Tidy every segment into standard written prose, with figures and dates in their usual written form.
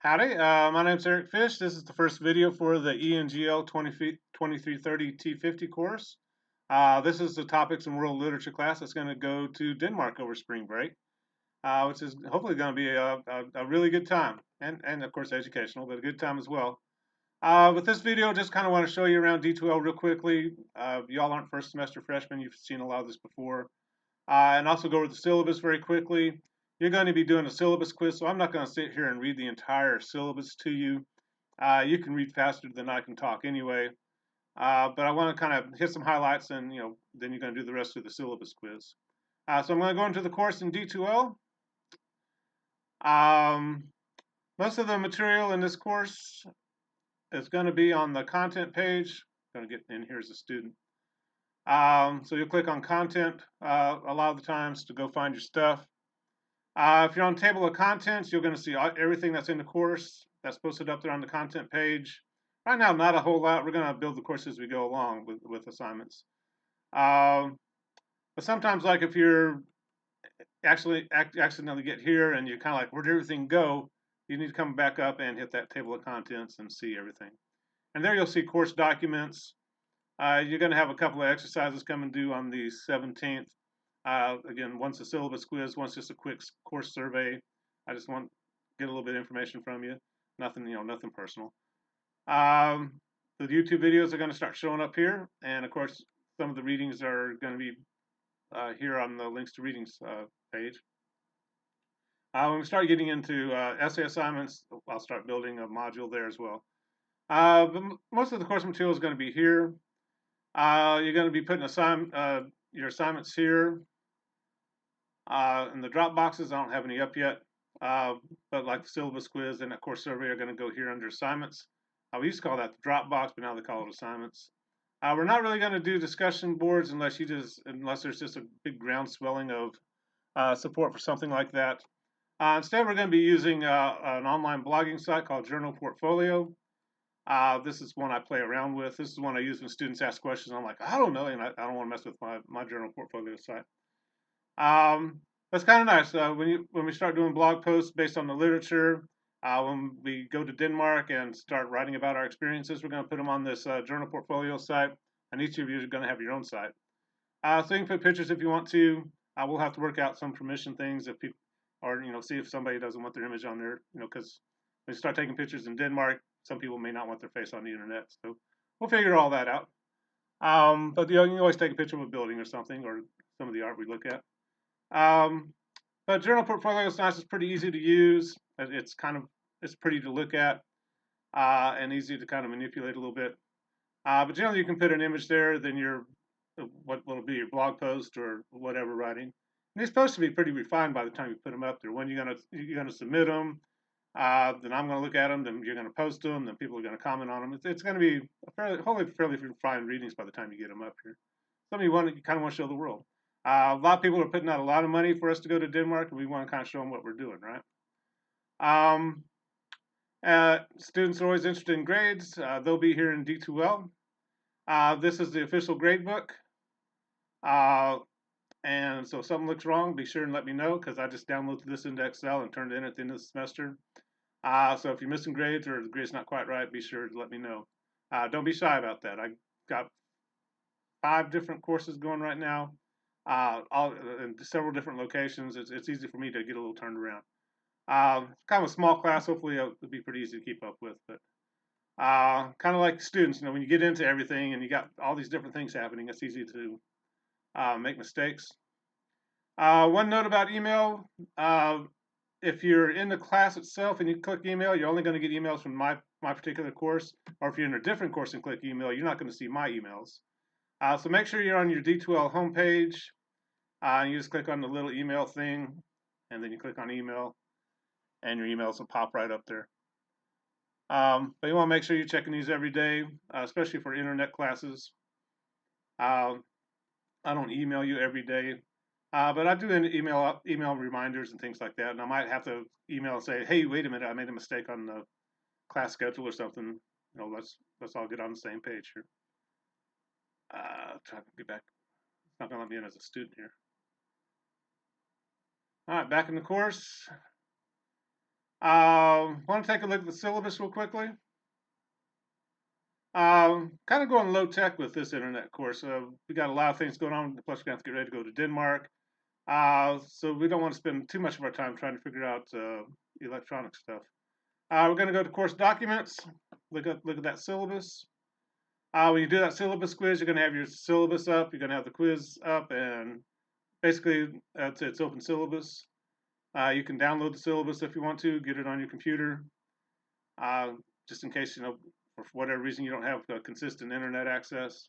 Howdy, my name's Eric Fish. This is the first video for the ENGL 2330 T50 course. This is the Topics in World Literature class that's going to go to Denmark over spring break, which is hopefully going to be a really good time, and of course educational, but a good time as well. With this video, just kind of want to show you around D2L real quickly. Y'all aren't first semester freshmen, you've seen a lot of this before. And also go over the syllabus very quickly. You're going to be doing a syllabus quiz, so I'm not going to sit here and read the entire syllabus to you. You can read faster than I can talk anyway. But I want to kind of hit some highlights, and then you're going to do the rest of the syllabus quiz. So I'm going to go into the course in D2L. Most of the material in this course is going to be on the content page. I'm going to get in here as a student. So you'll click on content a lot of the times to go find your stuff. If you're on table of contents, you're going to see everything that's in the course that's posted up there on the content page. Right now, not a whole lot. We're going to build the course as we go along with assignments. But sometimes, like if you're accidentally get here and you're kind of like, where'd everything go? You need to come back up and hit that table of contents and see everything. And there you'll see course documents. You're going to have a couple of exercises come and due on the 17th. Again, one's a syllabus quiz, one's just a quick course survey. I just want to get a little bit of information from you. Nothing, nothing personal. The YouTube videos are going to start showing up here, and of course, some of the readings are going to be here on the links to readings page. When we start getting into essay assignments, I'll start building a module there as well. But most of the course material is going to be here. You're going to be putting your assignments here. In the drop boxes, I don't have any up yet, but like the syllabus quiz and that course survey are going to go here under assignments. We used to call that the drop box, but now they call it assignments. We're not really going to do discussion boards unless there's just a big groundswelling of support for something like that. Instead, we're going to be using an online blogging site called Journal Portfolio. This is one I play around with. This is one I use when students ask questions. I'm like, I don't know, and I don't want to mess with my Journal Portfolio site. That's kind of nice. When we start doing blog posts based on the literature, when we go to Denmark and start writing about our experiences, we're going to put them on this Journal Portfolio site, and each of you are going to have your own site. So you can put pictures if you want to. We'll have to work out some permission things if people, or see if somebody doesn't want their image on there, because when you start taking pictures in Denmark, some people may not want their face on the internet. So we'll figure all that out. But you can always take a picture of a building or something, or some of the art we look at. But Journal Portfolio is nice. It's pretty easy to use. It's pretty to look at and easy to kind of manipulate a little bit. But generally, you can put an image there, then what will be your blog post or whatever writing. And they're supposed to be pretty refined by the time you put them up there. When you're gonna submit them, then I'm gonna look at them. Then you're gonna post them. Then people are gonna comment on them. It's gonna be hopefully fairly refined readings by the time you get them up here. Something you kind of want to show the world. A lot of people are putting out a lot of money for us to go to Denmark, and we want to kind of show them what we're doing, right? Students are always interested in grades. They'll be here in D2L. This is the official grade book. And so if something looks wrong, be sure and let me know, because I just downloaded this into Excel and turned it in at the end of the semester. So if you're missing grades or the grade's not quite right, be sure to let me know. Don't be shy about that. I got 5 different courses going right now. All in several different locations. It's easy for me to get a little turned around. Kind of a small class. Hopefully, it'll be pretty easy to keep up with. But kind of like students, when you get into everything and you got all these different things happening, it's easy to make mistakes. One note about email: if you're in the class itself and you click email, you're only going to get emails from my particular course. Or if you're in a different course and click email, you're not going to see my emails. So make sure you're on your D2L homepage. You just click on the little email thing, and then you click on email, and your emails will pop right up there. But you want to make sure you're checking these every day, especially for internet classes. I don't email you every day, but I do email reminders and things like that. And I might have to email and say, "Hey, wait a minute, I made a mistake on the class schedule or something." Let's all get on the same page here. Try to get back. It's not going to let me in as a student here. All right, back in the course. Want to take a look at the syllabus real quickly? Kind of going low tech with this internet course. We got a lot of things going on, plus we're going to have to get ready to go to Denmark. So we don't want to spend too much of our time trying to figure out electronic stuff. We're going to go to course documents, look at that syllabus. When you do that syllabus quiz, you're going to have your syllabus up, you're going to have the quiz up, and basically it's open syllabus. You can download the syllabus if you want to, get it on your computer, just in case, you know, for whatever reason you don't have consistent internet access.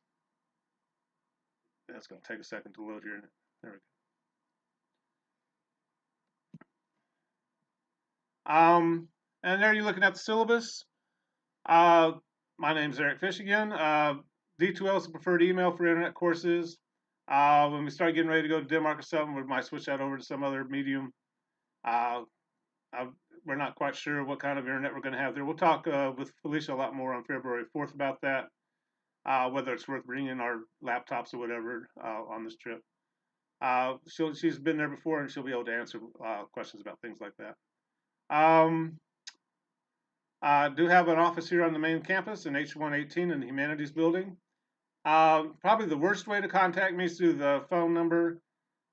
That's going to take a second to load here. There we go. And there you're looking at the syllabus. My name's Eric Fish again. D2L is the preferred email for internet courses. When we start getting ready to go to Denmark or something, we might switch that over to some other medium. We're not quite sure what kind of internet we're going to have there. We'll talk with Felicia a lot more on February 4th about that, whether it's worth bringing our laptops or whatever on this trip. She's been there before, and she'll be able to answer questions about things like that. I do have an office here on the main campus in H118 in the Humanities Building. Probably the worst way to contact me is through the phone number.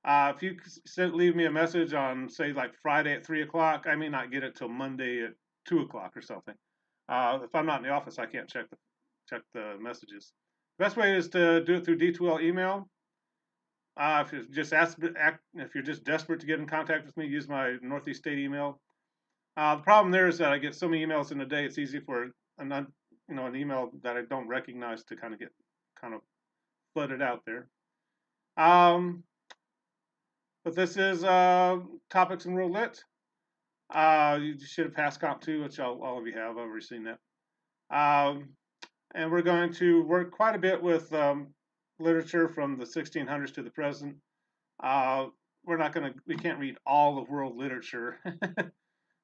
If you leave me a message on, say, like Friday at 3 o'clock, I may not get it till Monday at 2 o'clock or something. If I'm not in the office, I can't check the messages. The best way is to do it through D2L email. If you're just desperate to get in contact with me, use my Northeast State email. The problem there is that I get so many emails in a day. It's easy for an email that I don't recognize to kind of flooded out there. But this is Topics in World Lit. You should have passed Comp 2, which all of you have. I've already seen that. And we're going to work quite a bit with literature from the 1600s to the present. We can't read all of world literature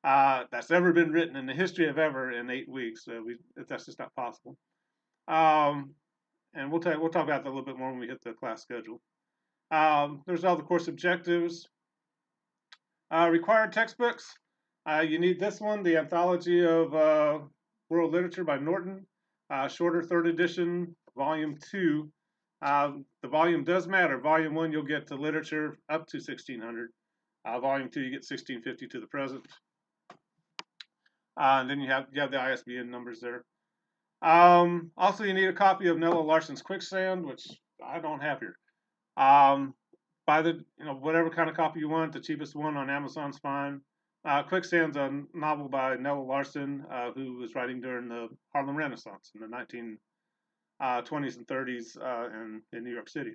that's ever been written in the history of ever in 8 weeks. That's just not possible. And we'll talk about that a little bit more when we hit the class schedule. There's all the course objectives. Required textbooks. You need this one, the Anthology of World Literature by Norton, shorter 3rd edition, volume 2. The volume does matter. Volume 1, you'll get to literature up to 1600. Volume 2, you get 1650 to the present. And then you have the ISBN numbers there. Also, you need a copy of Nella Larson's Quicksand, which I don't have here. Buy whatever kind of copy you want. The cheapest one on Amazon's fine. Quicksand's a novel by Nella Larson, who was writing during the Harlem Renaissance in the 1920s and 30s in New York City.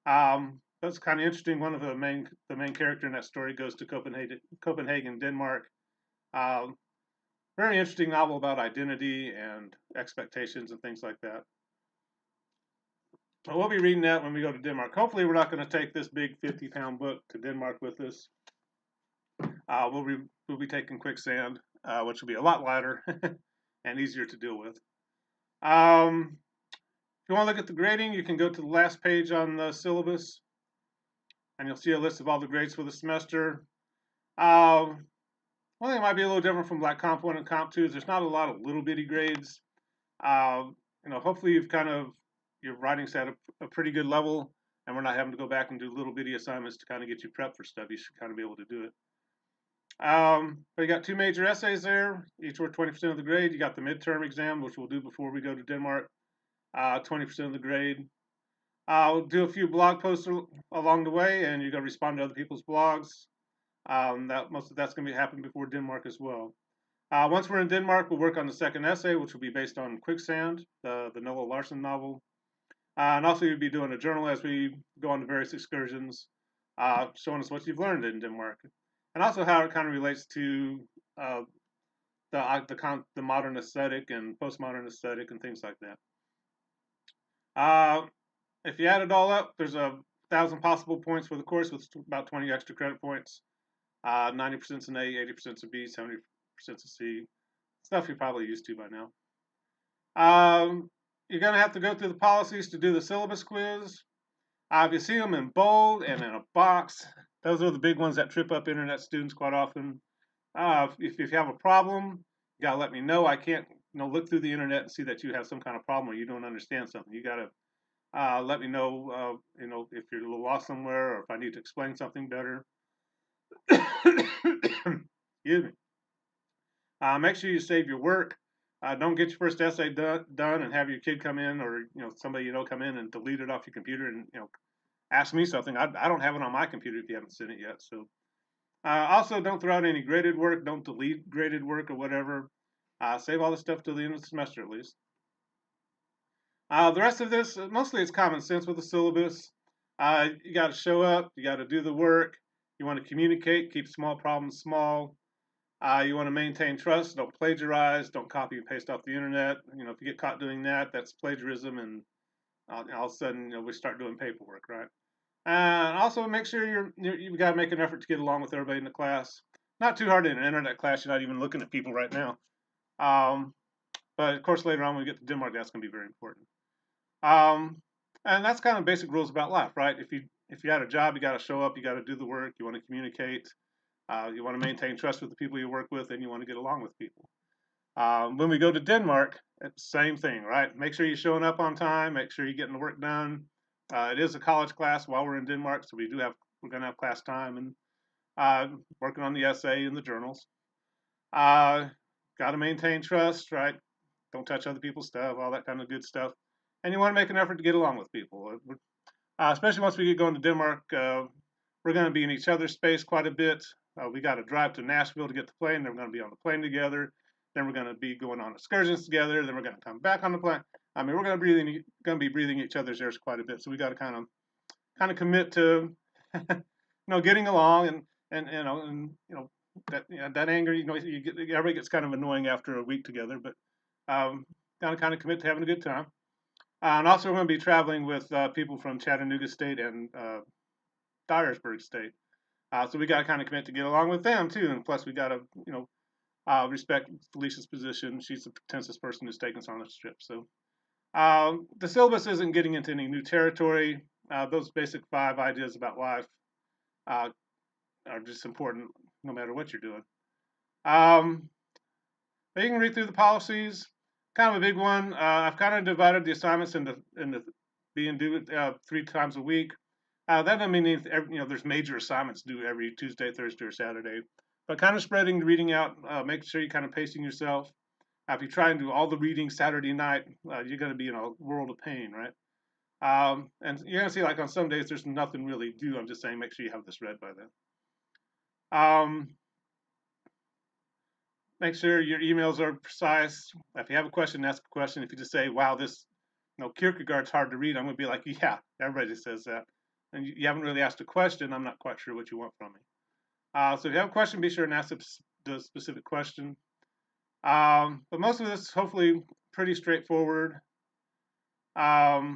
That's kind of interesting. One of the main character in that story goes to Copenhagen, Denmark. Very interesting novel about identity and expectations and things like that. So we'll be reading that when we go to Denmark. Hopefully we're not going to take this big 50-pound book to Denmark with us. We'll be taking Quicksand, which will be a lot lighter and easier to deal with. If you want to look at the grading, you can go to the last page on the syllabus, and you'll see a list of all the grades for the semester. One thing that might be a little different from like Comp 1 and Comp 2 is there's not a lot of little bitty grades. Hopefully your writing's at a pretty good level, and we're not having to go back and do little bitty assignments to kind of get you prepped for stuff. You should kind of be able to do it. But you got 2 major essays there, each worth 20% of the grade. You got the midterm exam, which we'll do before we go to Denmark, 20% of the grade. We'll do a few blog posts along the way, and you're going to respond to other people's blogs. Most of that's going to happen before Denmark as well. Once we're in Denmark, we'll work on the second essay, which will be based on Quicksand, the Noah Larson novel. And also you'll be doing a journal as we go on to various excursions, showing us what you've learned in Denmark. And also how it kind of relates to the modern aesthetic and postmodern aesthetic and things like that. If you add it all up, there's 1,000 possible points for the course with about 20 extra credit points. 90% is an A, 80% is a B, 70% is a C. Stuff you're probably used to by now. You're going to have to go through the policies to do the syllabus quiz. If you see them in bold and in a box, those are the big ones that trip up internet students quite often. If you have a problem, you gotta let me know. I can't, look through the internet and see that you have some kind of problem or you don't understand something. You gotta let me know, if you're a little lost somewhere or if I need to explain something better. Excuse me. Make sure you save your work. Don't get your first essay done and have your kid come in or somebody come in and delete it off your computer and ask me something. I don't have it on my computer if you haven't seen it yet. So also don't throw out any graded work. Don't delete graded work or whatever. Save all the stuff till the end of the semester at least. The rest of this, mostly it's common sense with the syllabus. You got to show up. You got to do the work. You want to communicate. Keep small problems small. You want to maintain trust. Don't plagiarize. Don't copy and paste off the internet. If you get caught doing that, that's plagiarism, and all of a sudden, we start doing paperwork, right? And also make sure you've got to make an effort to get along with everybody in the class. Not too hard in an internet class. You're not even looking at people right now. But of course, later on when we get to Denmark, that's going to be very important. And that's kind of basic rules about life, right? If you had a job, you got to show up, you got to do the work, you want to communicate, you want to maintain trust with the people you work with, and you want to get along with people. When we go to Denmark, it's the same thing, right? Make sure you're showing up on time, make sure you're getting the work done. It is a college class while we're in Denmark, so we're going to have class time and working on the essay and the journals. Got to maintain trust, right? Don't touch other people's stuff, all that kind of good stuff. And you want to make an effort to get along with people. Especially once we get going to Denmark, we're going to be in each other's space quite a bit. We got to drive to Nashville to get the plane. Then we're going to be on the plane together. Then we're going to be going on excursions together. Then we're going to come back on the plane. I mean, we're going to be breathing each other's airs quite a bit. So we got to kind of commit to, getting along and that anger. Everybody gets kind of annoying after a week together, but kind of commit to having a good time. And also, we're going to be traveling with people from Chattanooga State and Dyersburg State. So we got to kind of commit to get along with them too. And plus, we got to, respect Felicia's position. She's the pretentious person who's taking us on this trip. So the syllabus isn't getting into any new territory. Those basic 5 ideas about life are just important no matter what you're doing. But you can read through the policies. Kind of a big one. I've kind of divided the assignments into being due 3 times a week. That doesn't mean there's major assignments due every Tuesday, Thursday, or Saturday. But kind of spreading the reading out. Make sure you're kind of pacing yourself. If you try and do all the reading Saturday night, you're going to be in a world of pain, right? And you're going to see, like on some days, there's nothing really due. I'm just saying, make sure you have this read by then. Make sure your emails are precise. If you have a question, ask a question. If you just say, wow, this Kierkegaard's hard to read, I'm going to be like, yeah, everybody says that. And you haven't really asked a question. I'm not quite sure what you want from me. So if you have a question, be sure and ask the specific question. But most of this, hopefully, pretty straightforward. A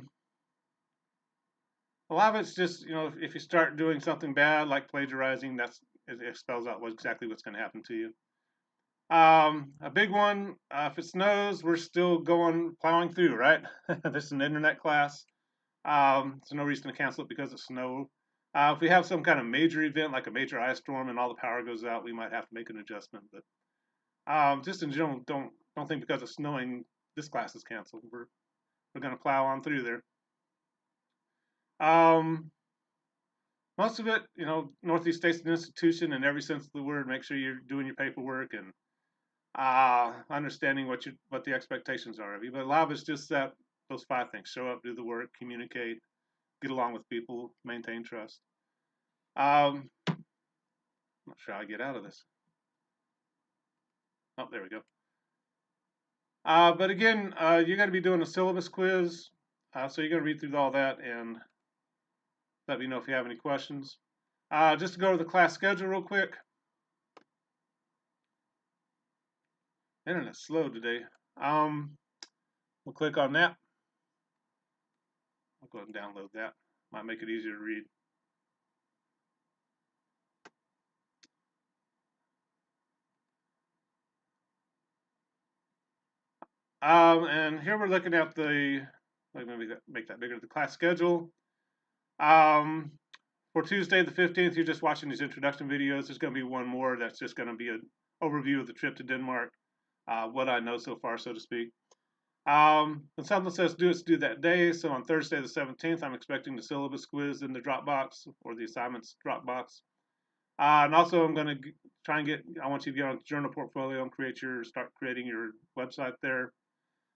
lot of it's just, if you start doing something bad, like plagiarizing, it spells out exactly what's going to happen to you. A big one, if it snows, we're still plowing through, right? This is an internet class. There's no reason to cancel it because of snow. If we have some kind of major event, like a major ice storm and all the power goes out, we might have to make an adjustment. But just in general, don't think because of snowing, this class is canceled. We're going to plow on through there. Most of it, Northeast State's an institution in every sense of the word. Make sure you're doing your paperwork and understanding what the expectations are of you. But a lot of it's just those 5 things: show up, do the work, communicate, get along with people, maintain trust. I'm not sure how I get out of this. Oh, there we go. But again, you're going to be doing a syllabus quiz, so you're going to read through all that and let me know if you have any questions. Just to go over the class schedule real quick. Internet's slow today. We'll click on that. I'll go ahead and download that. Might make it easier to read. And here we're looking at let me make that bigger, the class schedule. For Tuesday the 15th, you're just watching these introduction videos. There's going to be one more that's just going to be overview of the trip to Denmark, what I know so far, so to speak. And something says do that day. So on Thursday the 17th, I'm expecting the syllabus quiz in the Dropbox or the assignments Dropbox. And also I'm going to try and I want you to get on Journal Portfolio and start creating your website there.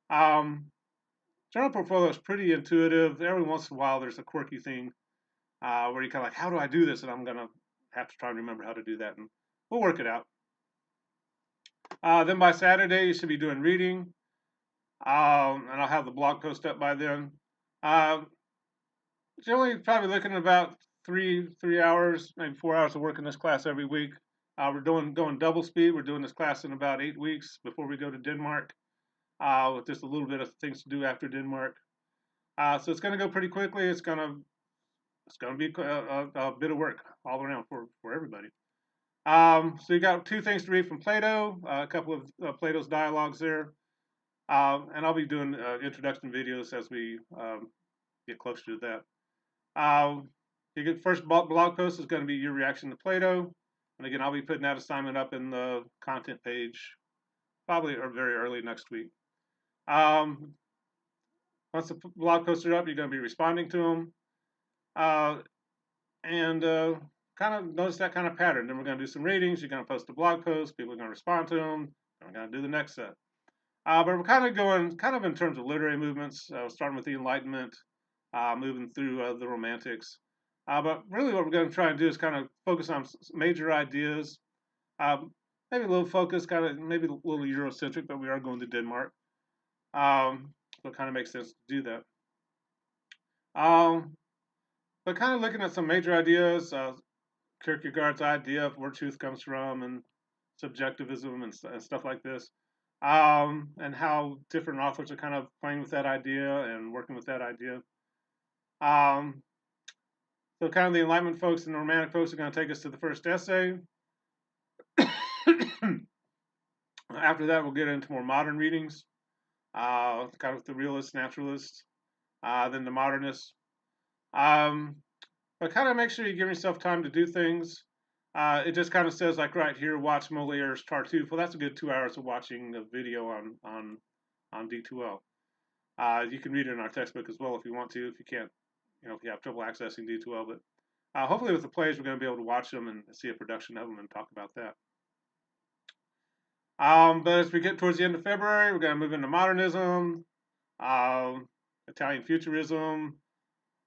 Journal Portfolio is pretty intuitive. Every once in a while there's a quirky thing where you're kind of like, how do I do this? And I'm going to have to try and remember how to do that, and we'll work it out. Then by Saturday, you should be doing reading, and I'll have the blog post up by then. Generally, probably looking at about three hours, maybe 4 hours of work in this class every week. We're going double speed. We're doing this class in about 8 weeks before we go to Denmark, with just a little bit of things to do after Denmark. So it's going to go pretty quickly. It's going to be a bit of work all around for everybody. So you got 2 things to read from Plato, a couple of Plato's dialogues there, and I'll be doing introduction videos as we get closer to that. You get first blog post is going to be your reaction to Plato, and again I'll be putting that assignment up in the content page probably or very early next week. Once the blog posts are up, you're going to be responding to them, and kind of notice that kind of pattern. Then we're going to do some readings. You're going to post a blog post. People are going to respond to them. And we're going to do the next set. But we're kind of going in terms of literary movements, starting with the Enlightenment, moving through the Romantics. But really what we're going to try and do is kind of focus on major ideas, maybe a little focus, maybe a little Eurocentric, but we are going to Denmark. So it kind of makes sense to do that. But kind of looking at some major ideas, Kierkegaard's idea of where truth comes from and subjectivism and stuff like this, and how different authors are kind of playing with that idea and working with that idea. So kind of the Enlightenment folks and the Romantic folks are going to take us to the first essay. After that, we'll get into more modern readings, kind of the realists, naturalists, then the modernists. But kind of make sure you give yourself time to do things. It just kind of says, like right here, watch Moliere's Tartuffe. Well, that's a good 2 hours of watching a video on D2L. You can read it in our textbook as well if you want to. If you can't, if you have trouble accessing D2L. But hopefully with the plays, we're going to be able to watch them and see a production of them and talk about that. But as we get towards the end of February, we're going to move into modernism, Italian futurism,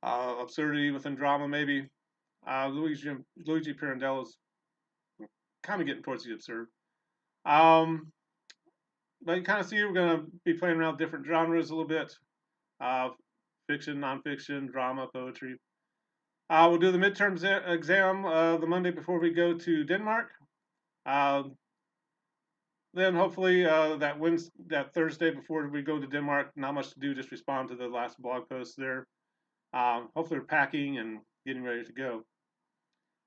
absurdity within drama, maybe. Luigi Pirandello's kind of getting towards the absurd. But you kind of see we're going to be playing around with different genres a little bit. Fiction, nonfiction, drama, poetry. We'll do the midterm exam the Monday before we go to Denmark. Then hopefully that Thursday before we go to Denmark, not much to do, just respond to the last blog post there. Hopefully we're packing and getting ready to go.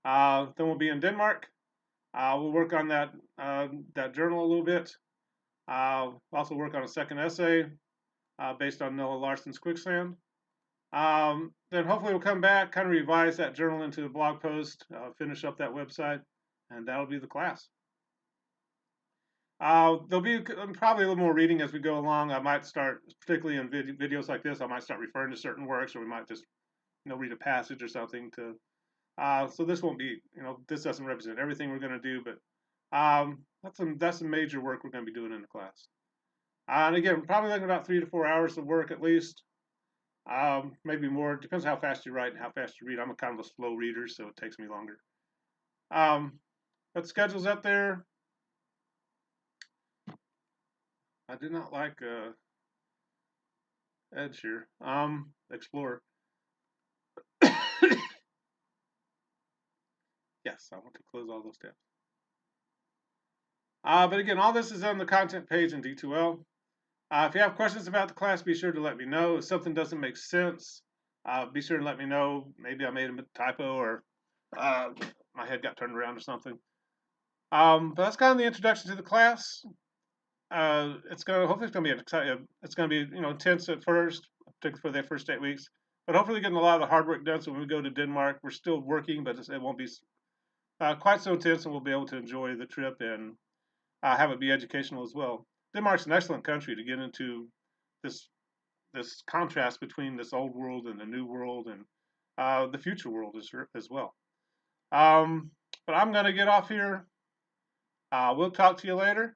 Then we'll be in Denmark. We'll work on that journal a little bit. Also work on a second essay based on Noah Larson's Quicksand. Then hopefully we'll come back, kind of revise that journal into a blog post, finish up that website, and that'll be the class. There'll be probably a little more reading as we go along. I might start, particularly in videos like this, I might start referring to certain works, or we might just, read a passage or something to. So this won't be, this doesn't represent everything we're going to do, but that's some major work we're going to be doing in the class. And again, probably looking about 3 to 4 hours of work at least, maybe more. It depends how fast you write and how fast you read. I'm a kind of a slow reader, so it takes me longer. But the schedule's up there. I do not like Edge here. Explorer. Yes, I want to close all those tabs. But again, all this is on the content page in D2L. If you have questions about the class, be sure to let me know. If something doesn't make sense, be sure to let me know. Maybe I made a typo or my head got turned around or something. But that's kind of the introduction to the class. Hopefully it's gonna be it's gonna be intense at first, particularly for the first 8 weeks. But hopefully getting a lot of the hard work done. So when we go to Denmark, we're still working, but it won't be quite so intense, and we'll be able to enjoy the trip and have it be educational as well. Denmark's an excellent country to get into this contrast between this old world and the new world, and the future world as well. But I'm going to get off here. We'll talk to you later.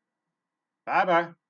Bye bye.